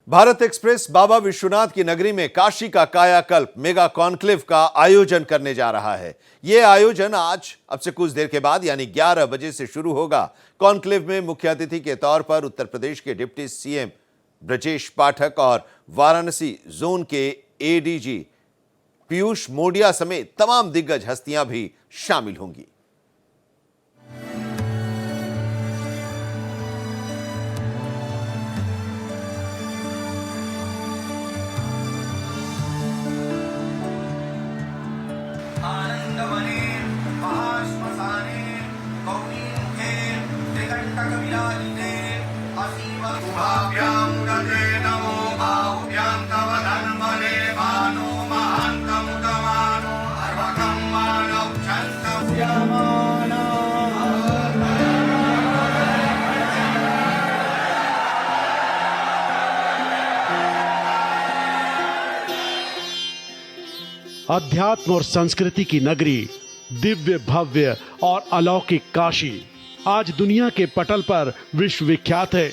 Bharat express बाबा विश्वनाथ की नगरी में काशी का कायाकल्प मेगा कॉन्क्लेव का आयोजन करने जा रहा है। यह आयोजन आज अब से कुछ देर के बाद यानी 11 बजे से शुरू होगा। कॉन्क्लेव में मुख्य अतिथि के तौर पर उत्तर प्रदेश के डिप्टी सीएम ब्रजेश पाठक और वाराणसी जोन के एडीजी पीयूष मोडिया समेत तमाम दिग्गज हस्तियां भी शामिल होंगी। आनंदवने महाश्मशाने गौरीमुखे त्रिकण्टकविराजिते असीव शुभाभ्यां गते नमो बाहुभ्यां तव धन्वने भानो महान्तमुदमानो अर्वकं मानवक्षन्तं यमाना। अध्यात्म और संस्कृति की नगरी, दिव्य भव्य और अलौकिक काशी आज दुनिया के पटल पर विश्व विख्यात है।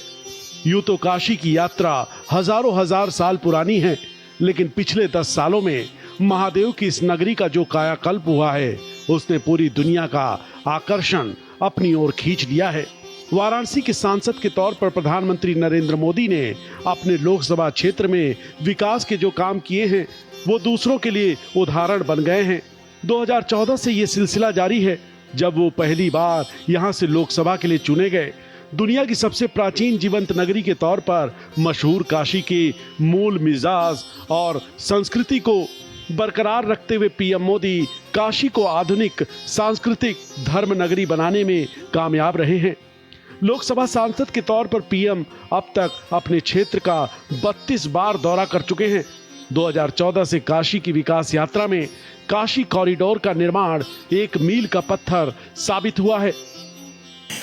यूं तो काशी की यात्रा हजारों हजार साल पुरानी है, लेकिन पिछले 10 सालों में महादेव की इस नगरी का जो कायाकल्प हुआ है, उसने पूरी दुनिया का आकर्षण अपनी ओर खींच लिया है। वाराणसी के सांसद के तौर पर प्रधानमंत्री नरेंद्र मोदी ने अपने लोकसभा क्षेत्र में विकास के जो काम किए हैं, वो दूसरों के लिए उदाहरण बन गए हैं। 2014 से ये सिलसिला जारी है, जब वो पहली बार यहाँ से लोकसभा के लिए चुने गए। दुनिया की सबसे प्राचीन जीवंत नगरी के तौर पर मशहूर काशी के मूल मिजाज और संस्कृति को बरकरार रखते हुए पीएम मोदी काशी को आधुनिक सांस्कृतिक धर्म नगरी बनाने में कामयाब रहे हैं। लोकसभा सांसद के तौर पर पीएम अब तक अपने क्षेत्र का 32 बार दौरा कर चुके हैं। 2014 से काशी की विकास यात्रा में काशी कॉरिडोर का निर्माण एक मील का पत्थर साबित हुआ है।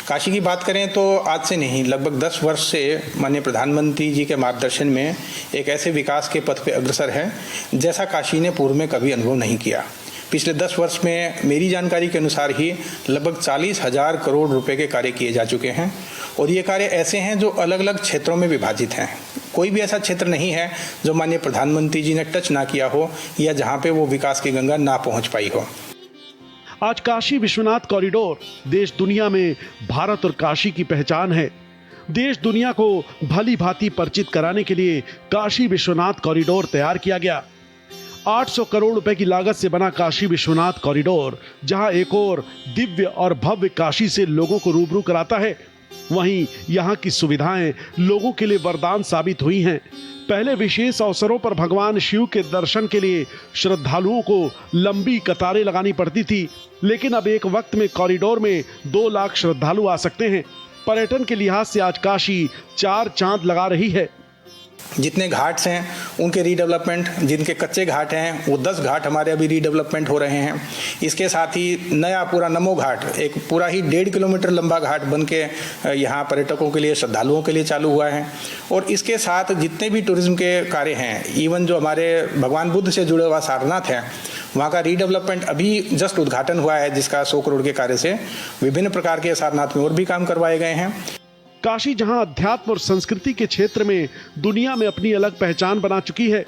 काशी की बात करें तो आज से नहीं, लगभग 10 वर्ष से माननीय प्रधानमंत्री जी के मार्गदर्शन में एक ऐसे विकास के पथ पे अग्रसर है जैसा काशी ने पूर्व में कभी अनुभव नहीं किया। पिछले 10 वर्ष में मेरी जानकारी के अनुसार ही लगभग 40,000 करोड़ रुपए के कार्य किए जा चुके हैं, और ये कार्य ऐसे हैं जो अलग अलग क्षेत्रों में विभाजित हैं। कोई भी ऐसा क्षेत्र नहीं है जो माननीय प्रधानमंत्री जी ने टच ना किया हो या जहाँ पे वो विकास की गंगा ना पहुँच पाई हो। आज काशी विश्वनाथ कॉरिडोर देश दुनिया में भारत और काशी की पहचान है। देश दुनिया को भली भांति परिचित कराने के लिए काशी विश्वनाथ कॉरिडोर तैयार किया गया। 800 करोड़ रुपए की लागत से बना काशी विश्वनाथ कॉरिडोर जहां एक और दिव्य और भव्य काशी से लोगों को रूबरू कराता है, वहीं यहां की सुविधाएं लोगों के लिए वरदान साबित हुई हैं। पहले विशेष अवसरों पर भगवान शिव के दर्शन के लिए श्रद्धालुओं को लंबी कतारें लगानी पड़ती थी, लेकिन अब एक वक्त में कॉरिडोर में 2 लाख श्रद्धालु आ सकते हैं। पर्यटन के लिहाज से आज काशी 4 चांद लगा रही है। जितने घाट्स हैं उनके रीडेवलपमेंट, जिनके कच्चे घाट हैं वो 10 घाट हमारे अभी रीडेवलपमेंट हो रहे हैं। इसके साथ ही नया पूरा नमो घाट, एक पूरा ही 1.5 किलोमीटर लंबा घाट बन के यहाँ पर्यटकों के लिए, श्रद्धालुओं के लिए चालू हुआ है। और इसके साथ जितने भी टूरिज्म के कार्य हैं, इवन जो हमारे भगवान बुद्ध से जुड़े हुआ सारनाथ है, वहाँ का रीडेवलपमेंट अभी जस्ट उद्घाटन हुआ है, जिसका 100 करोड़ के कार्य से विभिन्न प्रकार के सारनाथ में और भी काम करवाए गए हैं। काशी जहां अध्यात्म और संस्कृति के क्षेत्र में दुनिया में अपनी अलग पहचान बना चुकी है,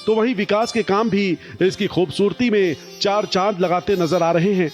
तो वहीं विकास के काम भी इसकी खूबसूरती में 4 चांद लगाते नजर आ रहे हैं।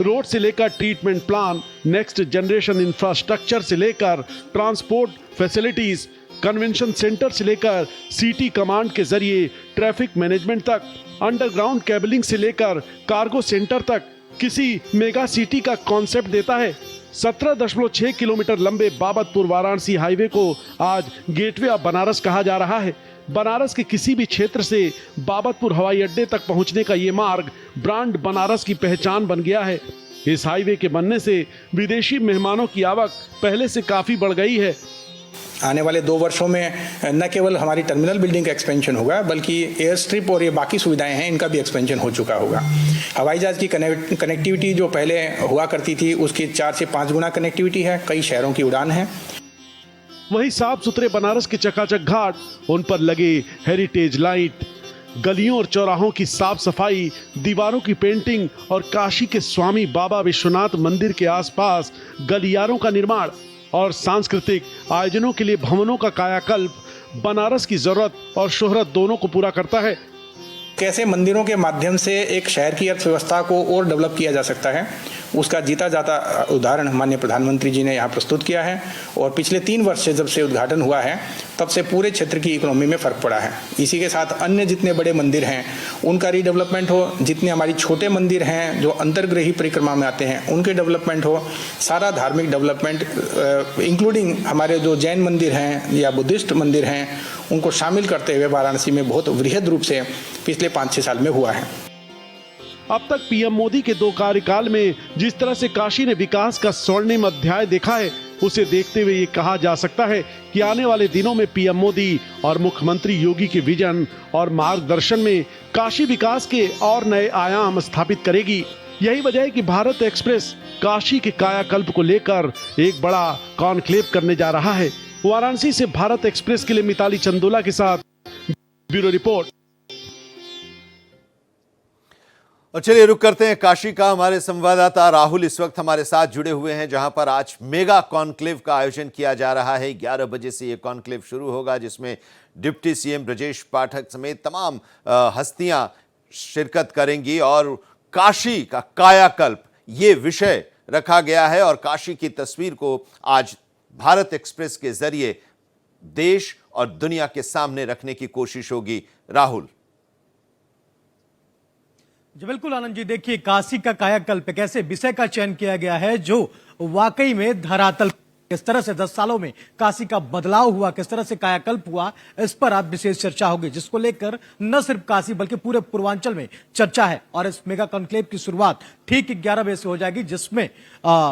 रोड से लेकर treatment plan, next generation infrastructure से लेकर ट्रांसपोर्ट फैसिलिटीज, कन्वेंशन सेंटर से लेकर सिटी कमांड के जरिए ट्रैफिक मैनेजमेंट तक, अंडरग्राउंड केबलिंग से लेकर कार्गो सेंटर तक, किसी मेगा सिटी का कॉन्सेप्ट देता है। 17.6 किलोमीटर लंबे बाबतपुर वाराणसी हाईवे को आज गेटवे ऑफ बनारस कहा जा रहा है। बनारस के किसी भी क्षेत्र से बाबतपुर हवाई अड्डे तक पहुंचने का ये मार्ग ब्रांड बनारस की पहचान बन गया है। इस हाईवे के बनने से विदेशी मेहमानों की आवक पहले से काफी बढ़ गई है। आने वाले 2 वर्षों में न केवल हमारी टर्मिनल बिल्डिंग का एक्सपेंशन होगा, बल्कि एयर स्ट्रिप और ये बाकी सुविधाएं हैं, इनका भी एक्सपेंशन हो चुका होगा। हवाई जहाज़ की कनेक्टिविटी जो पहले हुआ करती थी, उसकी 4 से 5 गुना कनेक्टिविटी है, कई शहरों की उड़ान है। वहीं साफ सुथरे बनारस के चकाचक घाट, उन पर लगे हेरिटेज लाइट, गलियों और चौराहों की साफ सफाई, दीवारों की पेंटिंग और काशी के स्वामी बाबा विश्वनाथ मंदिर के आसपास गलियारों का निर्माण और सांस्कृतिक आयोजनों के लिए भवनों का कायाकल्प बनारस की जरूरत और शोहरत दोनों को पूरा करता है। कैसे मंदिरों के माध्यम से एक शहर की अर्थव्यवस्था को और डेवलप किया जा सकता है, उसका जीता जाता उदाहरण माननीय प्रधानमंत्री जी ने यहाँ प्रस्तुत किया है। और पिछले 3 वर्ष से जब से उद्घाटन हुआ है तब से पूरे क्षेत्र की इकोनॉमी में फ़र्क पड़ा है। इसी के साथ अन्य जितने बड़े मंदिर हैं उनका रीडेवलपमेंट हो, जितने हमारी छोटे मंदिर हैं जो अंतर्ग्रही परिक्रमा में आते हैं उनके डेवलपमेंट हो, सारा धार्मिक डेवलपमेंट इंक्लूडिंग हमारे जो जैन मंदिर हैं या बुद्धिस्ट मंदिर हैं उनको शामिल करते हुए वाराणसी में बहुत वृहद रूप से पिछले 5-6 साल में हुआ है। अब तक पीएम मोदी के 2 कार्यकाल में जिस तरह से काशी ने विकास का स्वर्णिम अध्याय देखा है, उसे देखते हुए ये कहा जा सकता है कि आने वाले दिनों में पीएम मोदी और मुख्यमंत्री योगी के विजन और मार्गदर्शन में काशी विकास के और नए आयाम स्थापित करेगी। यही वजह है कि भारत एक्सप्रेस काशी के कायाकल्प को लेकर एक बड़ा कॉन्क्लेव करने जा रहा है। वाराणसी से भारत एक्सप्रेस के लिए मिताली चंदोला के साथ ब्यूरो रिपोर्ट। और चलिए रुक करते हैं काशी का। हमारे संवाददाता राहुल इस वक्त हमारे साथ जुड़े हुए हैं, जहां पर आज मेगा कॉन्क्लेव का आयोजन किया जा रहा है। 11 बजे से यह कॉन्क्लेव शुरू होगा, जिसमें डिप्टी सीएम ब्रजेश पाठक समेत तमाम हस्तियां शिरकत करेंगी और काशी का कायाकल्प ये विषय रखा गया है। और काशी की तस्वीर को आज भारत एक्सप्रेस के जरिए देश और दुनिया के सामने रखने की कोशिश होगी। राहुल जी बिल्कुल आनंद जी, देखिए काशी का कायाकल्प एक ऐसे विषय का चयन किया गया है जो वाकई में धरातल किस तरह से 10 सालों में काशी का बदलाव हुआ, किस तरह से कायाकल्प हुआ, इस पर आज विशेष चर्चा होगी, जिसको लेकर न सिर्फ काशी बल्कि पूरे पूर्वांचल में चर्चा है। और इस मेगा कॉन्क्लेव की शुरुआत ठीक 11 बजे से हो जाएगी, जिसमें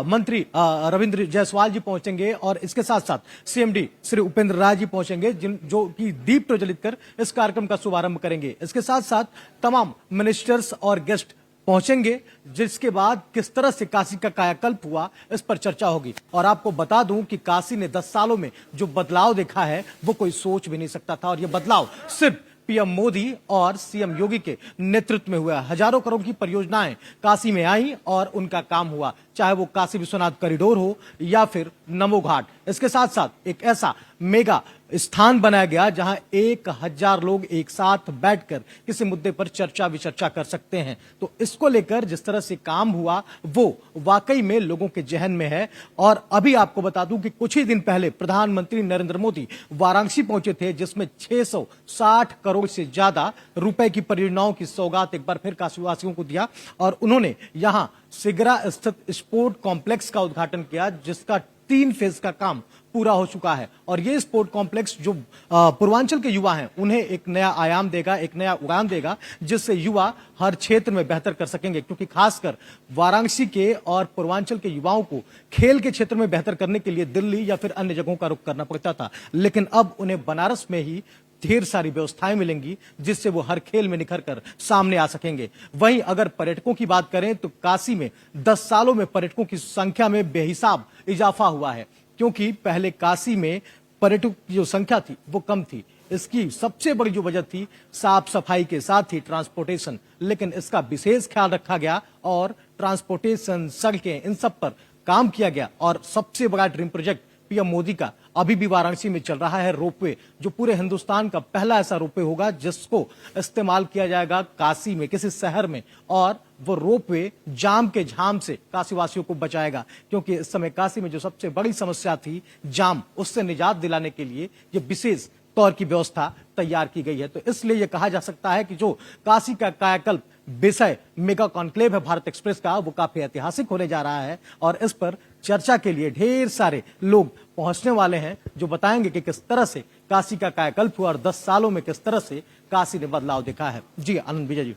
मंत्री रविंद्र जायसवाल जी पहुंचेंगे और इसके साथ साथ सीएमडी श्री उपेंद्र राय जी पहुंचेंगे, जो कि दीप प्रज्वलित कर इस कार्यक्रम का शुभारंभ करेंगे। इसके साथ साथ तमाम मिनिस्टर्स और गेस्ट पहुंचेंगे, जिसके बाद किस तरह से काशी का कायाकल्प हुआ इस पर चर्चा होगी। और आपको बता दूं कि काशी ने 10 सालों में जो बदलाव देखा है वो कोई सोच भी नहीं सकता था। और ये बदलाव सिर्फ पीएम मोदी और सीएम योगी के नेतृत्व में हुआ। हजारों करोड़ की परियोजनाएं काशी में आई और उनका काम हुआ, चाहे वो काशी विश्वनाथ कॉरिडोर हो या फिर नमो घाट। इसके साथ साथ एक ऐसा मेगा स्थान बनाया गया जहां 1000 लोग एक साथ बैठकर किसी मुद्दे पर चर्चा विचर्चा कर सकते हैं। तो इसको लेकर जिस तरह से काम हुआ वो वाकई में लोगों के जहन में है। और अभी आपको बता दूं कि कुछ ही दिन पहले प्रधानमंत्री नरेंद्र मोदी वाराणसी पहुंचे थे, जिसमें 660 करोड़ से ज्यादा रुपए की परियोजनाओं की सौगात एक बार फिर काशीवासियों को दिया। और उन्होंने यहां सिगरा स्थित स्पोर्ट कॉम्प्लेक्स का उद्घाटन किया, जिसका 3 फेज का काम पूरा हो चुका है। और ये स्पोर्ट कॉम्प्लेक्स जो पूर्वांचल के युवा हैं उन्हें एक नया आयाम देगा, एक नया उड़ान देगा, जिससे युवा हर क्षेत्र में बेहतर कर सकेंगे। क्योंकि खासकर वाराणसी के और पूर्वांचल के युवाओं को खेल के क्षेत्र में बेहतर करने के लिए दिल्ली या फिर अन्य जगहों का रुख करना पड़ता था, लेकिन अब उन्हें बनारस में ही ढेर सारी व्यवस्थाएं मिलेंगी, जिससे वो हर खेल में निखर कर सामने आ सकेंगे। वहीं अगर पर्यटकों की बात करें तो काशी में 10 सालों में पर्यटकों की संख्या में बेहिसाब इजाफा हुआ है। क्योंकि पहले काशी में पर्यटकों की जो संख्या थी वो कम थी। इसकी सबसे बड़ी जो वजह थी साफ सफाई के साथ ही ट्रांसपोर्टेशन, लेकिन इसका विशेष ख्याल रखा गया और ट्रांसपोर्टेशन, सड़कें, इन सब पर काम किया गया। और सबसे बड़ा ड्रीम प्रोजेक्ट पीएम मोदी का अभी भी वाराणसी में चल रहा है, रोपवे, जो पूरे हिंदुस्तान का पहला ऐसा रोपवे होगा जिसको इस्तेमाल किया जाएगा काशी में, किसी शहर में। और वो रोपवे जाम के झाम से काशीवासियों को बचाएगा, क्योंकि इस समय काशी में जो सबसे बड़ी समस्या थी जाम, उससे निजात दिलाने के लिए ये विशेष तौर की व्यवस्था तैयार की गई है। तो इसलिए यह कहा जा सकता है कि जो काशी का कायाकल्प विषय मेगा कॉन्क्लेव है भारत एक्सप्रेस का, वो काफी ऐतिहासिक होने जा रहा है। और इस पर चर्चा के लिए ढेर सारे लोग पहुंचने वाले हैं, जो बताएंगे कि किस तरह से काशी का कायाकल्प हुआ और 10 सालों में किस तरह से काशी ने बदलाव देखा है। जी आनंद विजय जी।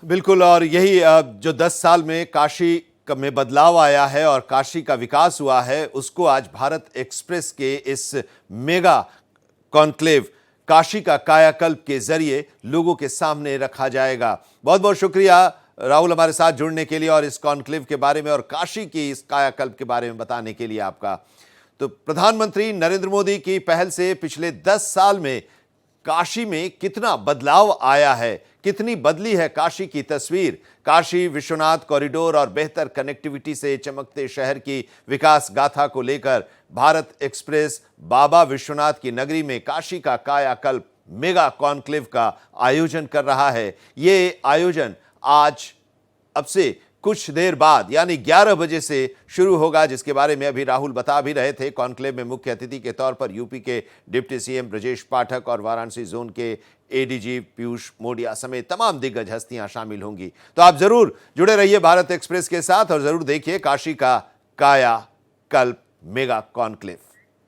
बिल्कुल, और यही जो 10 साल में काशी में बदलाव आया है और काशी का विकास हुआ है, उसको आज भारत एक्सप्रेस के इस मेगा कॉन्क्लेव काशी का कायाकल्प के जरिए लोगों के सामने रखा जाएगा। बहुत बहुत शुक्रिया राहुल हमारे साथ जुड़ने के लिए और इस कॉन्क्लेव के बारे में और काशी की इस कायाकल्प के बारे में बताने के लिए आपका। तो प्रधानमंत्री नरेंद्र मोदी की पहल से पिछले 10 साल में काशी में कितना बदलाव आया है, कितनी बदली है काशी की तस्वीर। काशी विश्वनाथ कॉरिडोर और बेहतर कनेक्टिविटी से चमकते शहर की विकास गाथा को लेकर भारत एक्सप्रेस बाबा विश्वनाथ की नगरी में काशी का कायाकल्प मेगा कॉन्क्लेव का आयोजन कर रहा है। ये आयोजन आज अब से कुछ देर बाद यानी 11 बजे से शुरू होगा, जिसके बारे में अभी राहुल बता भी रहे थे। कॉन्क्लेव में मुख्य अतिथि के तौर पर यूपी के डिप्टी सीएम ब्रजेश पाठक और वाराणसी जोन के एडीजी पीयूष मोडिया समेत तमाम दिग्गज हस्तियां शामिल होंगी। तो आप जरूर जुड़े रहिए भारत एक्सप्रेस के साथ और जरूर देखिए काशी का काया कल्प मेगा कॉन्क्लेव।